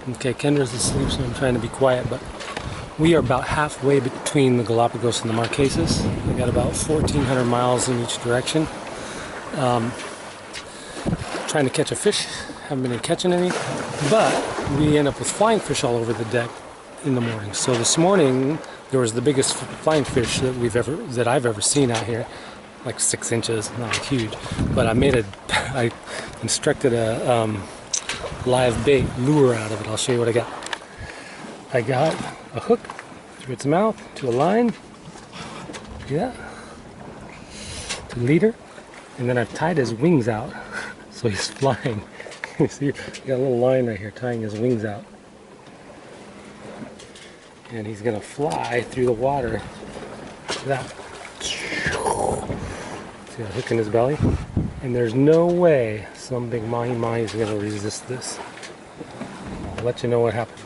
Okay, Kendra's asleep, so I'm trying to be quiet, but we are about halfway between the Galapagos and the Marquesas. We got about 1,400 miles in each direction. Trying to catch a fish, haven't been catching any, but we end up with flying fish all over the deck in the morning. So this morning there was the biggest flying fish that I've ever seen out here, like 6 inches, not huge. But I constructed a live bait lure out of it. I'll show you what I got. I got a hook through its mouth to a line. See that? To the leader, and then I've tied his wings out. So he's flying. You see, you got a little line right here tying his wings out. And he's gonna fly through the water. Look at that. See that hook in his belly? And there's no way some big mahi-mahi is gonna resist this. I'll let you know what happens.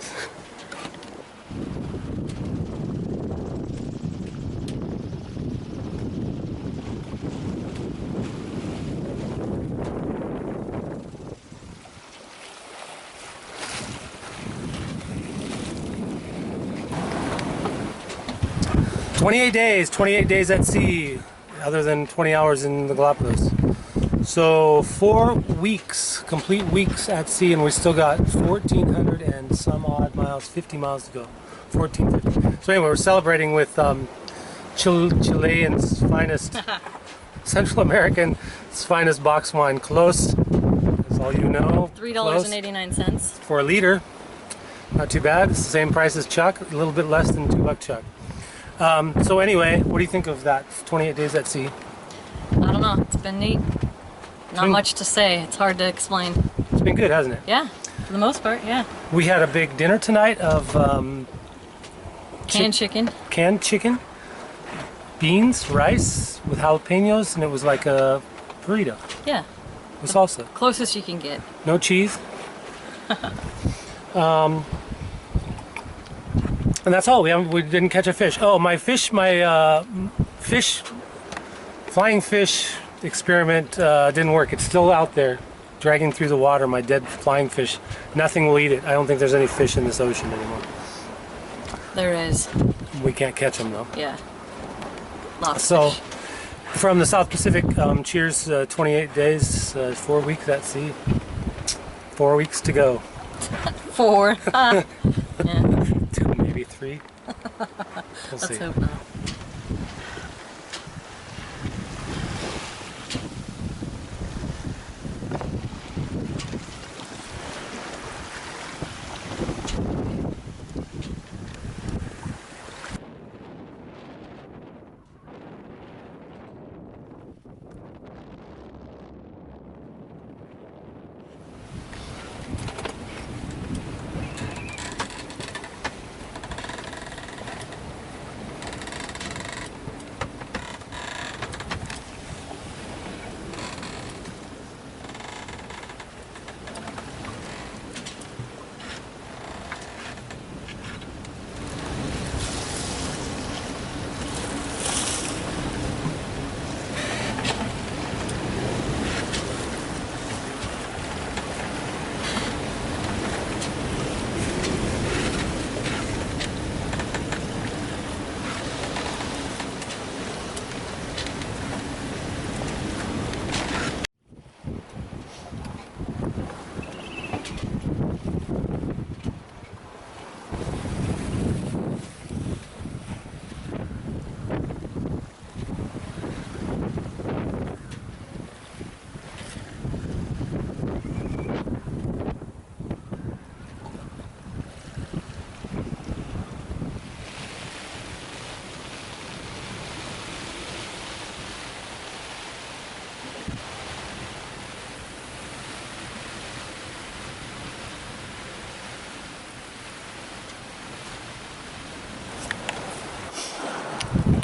$28 days at sea, other than 20 hours in the Galapagos. So 4 weeks, complete weeks at sea, and we still got 1,400 and some odd miles, 50 miles to go. 1,450. So anyway, we're celebrating with Chilean's finest, Central American's finest box wine, Close. That's all you know. $3.89 for a liter. Not too bad. It's the same price as Chuck, a little bit less than $2 Chuck. So anyway, what do you think of that 28 days at sea? I don't know, it's been neat. Not much to say, it's hard to explain. It's been good, hasn't it? Yeah, for the most part, yeah. We had a big dinner tonight of Canned chicken, beans, rice with jalapenos, and it was like a burrito. Yeah. With salsa. Closest you can get. No cheese. And that's all. We didn't catch a fish. Oh, my flying fish experiment didn't work. It's still out there, dragging through the water. My dead flying fish. Nothing will eat it. I don't think there's any fish in this ocean anymore. There is. We can't catch them though. Yeah. Lots so, of fish. From the South Pacific, cheers. 28 days, 4 weeks at sea. 4 weeks to go. 4. Yeah. 2, maybe 3. We'll see. Let's hope not.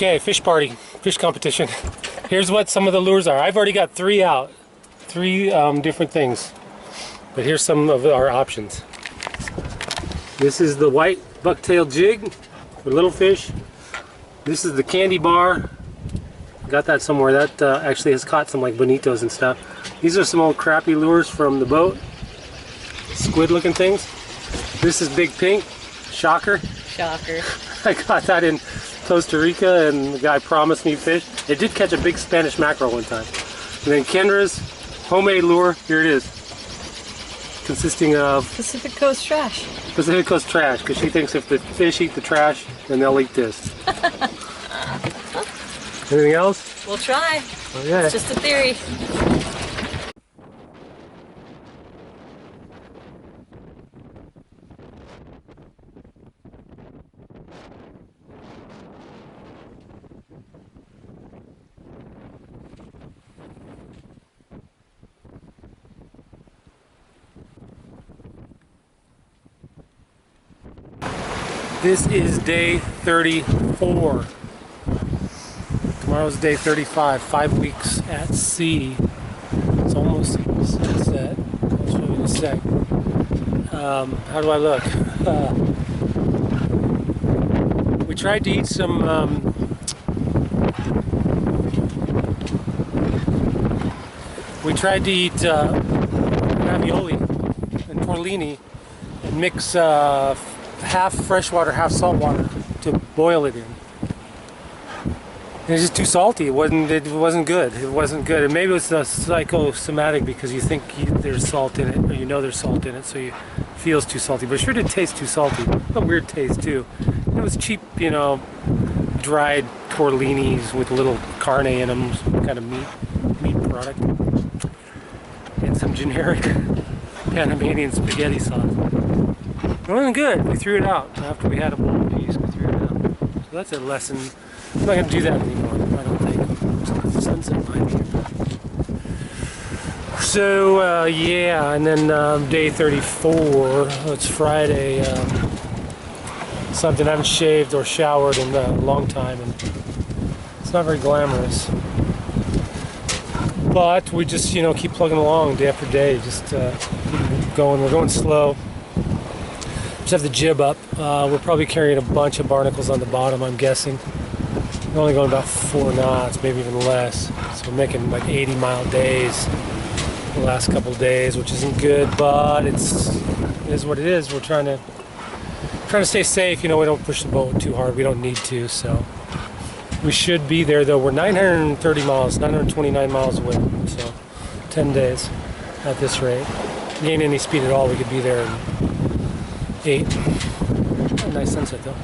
Okay, fish party, fish competition. Here's what some of the lures are. I've already got 3 out, 3 different things. But here's some of our options. This is the white bucktail jig for little fish. This is the candy bar. Got that somewhere. That actually has caught some like bonitos and stuff. These are some old crappy lures from the boat. Squid looking things. This is Big Pink. Shocker. Shocker. I got that in Costa Rica, and the guy promised me fish. It did catch a big Spanish mackerel one time. And then Kendra's homemade lure. Here it is. Consisting of Pacific Coast trash. Pacific Coast trash, because she thinks if the fish eat the trash, then they'll eat this. Anything else? We'll try. Okay. It's just a theory. This is day 34. Tomorrow's day 35. 5 weeks at sea. It's almost sunset. I'll show you in a sec. How do I look? We tried to eat some ravioli and tortellini and mix half freshwater, half saltwater to boil it in. And it's just too salty. It wasn't good. It wasn't good. And maybe it's a psychosomatic because you think there's salt in it, or you know there's salt in it, so it feels too salty. But it sure did taste too salty. A weird taste too. And it was cheap, you know, dried tortellinis with a little carne in them, some kind of meat product, and some generic Panamanian spaghetti sauce. It wasn't good. We threw it out after we had a bowl piece. We threw it out. So that's a lesson. I'm not going to do that anymore. I don't think. It's sunset line here. So yeah, and then day 34. It's Friday. Something I haven't shaved or showered in a long time, and it's not very glamorous. But we just keep plugging along day after day. Just keep going. We're going slow. Just have the jib up. We're probably carrying a bunch of barnacles on the bottom, I'm guessing. We're only going about 4 knots, maybe even less. So we're making like 80-mile days the last couple of days, which isn't good, but it is what it is. We're trying to stay safe. We don't push the boat too hard. We don't need to, so we should be there though. We're 930 miles, 929 miles away, so 10 days at this rate. Gain any speed at all, we could be there in 8. Oh, nice sunset though.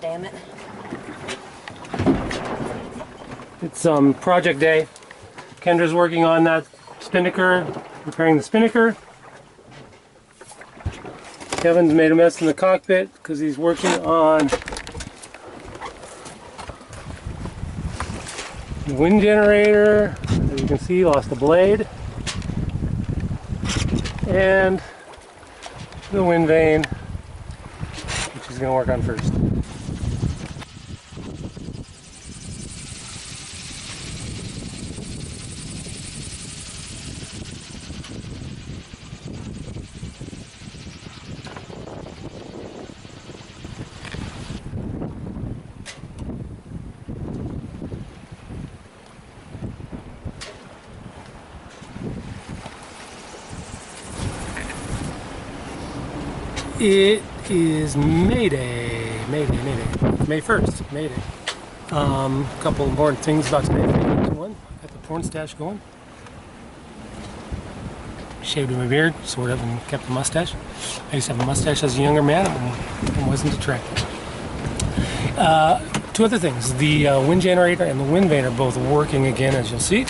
Damn it. It's project day. Kendra's working on that spinnaker, repairing the spinnaker. Kevin's made a mess in the cockpit because he's working on the wind generator. As you can see, he lost the blade. And the wind vane, which he's going to work on first. It is May Day, May 1st, May Day. A couple important things about today. One, got the porn stash going. Shaved my beard, sort of, and kept the mustache. I used to have a mustache as a younger man and wasn't attractive. Two other things. The wind generator and the wind vane are both working again, as you'll see.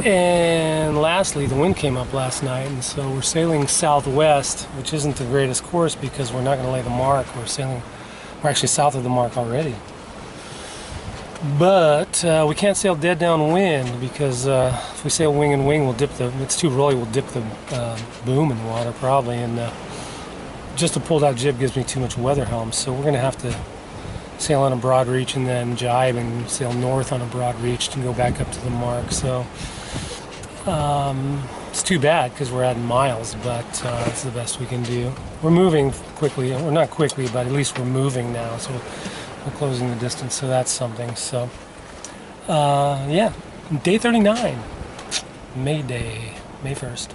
And lastly, the wind came up last night, and so we're sailing southwest, which isn't the greatest course because we're not going to lay the mark. We're actually south of the mark already. But we can't sail dead downwind because if we sail wing and wing, it's too rolly, we'll dip the boom in the water probably, and just a pulled out jib gives me too much weather helm, so we're going to have to sail on a broad reach and then jibe and sail north on a broad reach and go back up to the mark. So it's too bad because we're adding miles, but it's the best we can do. We're moving quickly, or not quickly, but at least we're moving now, so we're closing the distance, so that's something. So yeah, day 39, May Day, May 1st.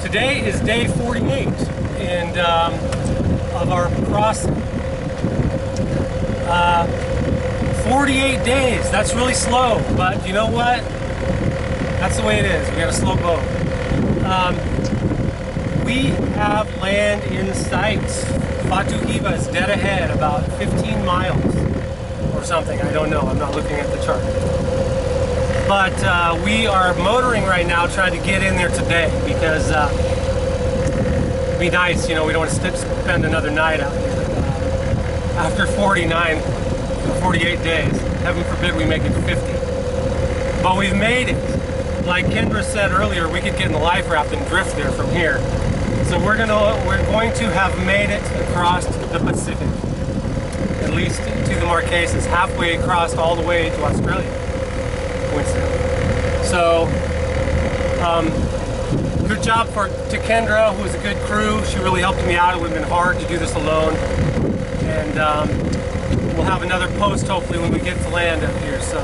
Today is day 48 and of our crossing. 48 days, that's really slow, but you know what? That's the way it is. We got a slow boat. We have land in sight. Fatu Hiva is dead ahead, about 15 miles or something. I don't know. I'm not looking at the chart. But we are motoring right now, trying to get in there today because it'd be nice, you know, we don't want to spend another night out here. After 49, 48 days, heaven forbid we make it 50. But we've made it. Like Kendra said earlier, we could get in the life raft and drift there from here. So we're going to have made it across the Pacific, at least to the Marquesas, halfway across all the way to Australia. So, good job to Kendra, who was a good crew. She really helped me out. It would have been hard to do this alone. And we'll have another post hopefully when we get to land up here. So,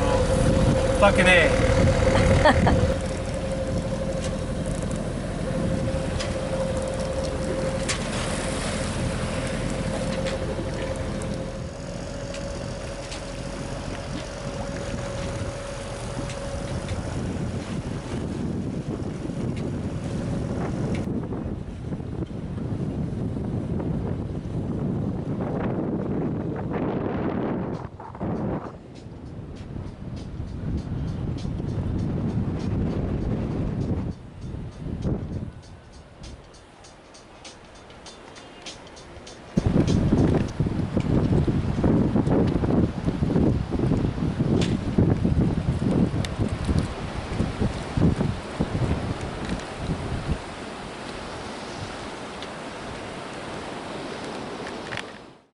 fucking A.